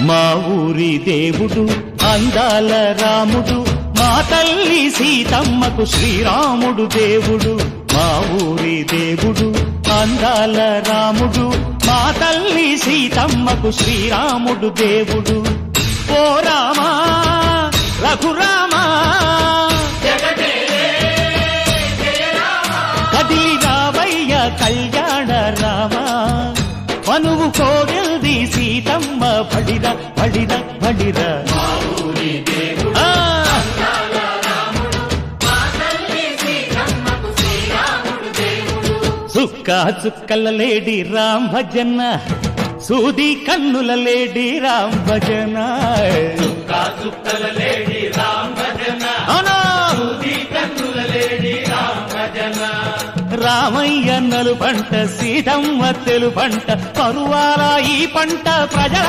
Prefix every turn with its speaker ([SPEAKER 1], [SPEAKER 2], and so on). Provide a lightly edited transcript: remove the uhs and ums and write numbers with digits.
[SPEAKER 1] మా ఊరి దేవుడు అందాల రాముడు, మా తల్లి సీతమ్మకు శ్రీరాముడు దేవుడు. మా ఊరి దేవుడు అందాల రాముడు, మా తల్లి సీతమ్మకు శ్రీరాముడు దేవుడు. ఓ రామా రఘురామా కదిలి రావయ్య కళ్యాణ రామా, మనువు కోగెల్ది సీతమ్మ బడిర బడిర బడిర. చుక్క చుక్కల లేడి రామ్ భజన, సూది కన్నుల లేడి రామ్ భజన.
[SPEAKER 2] చుక్కల లేడి రామ్ భజన, సూది కన్నుల లేడి రామ్ భజన.
[SPEAKER 1] రామయ్య నలు పంట, సీతమ్మ తెలు పంట, పరువాల ఈ పంట ప్రజల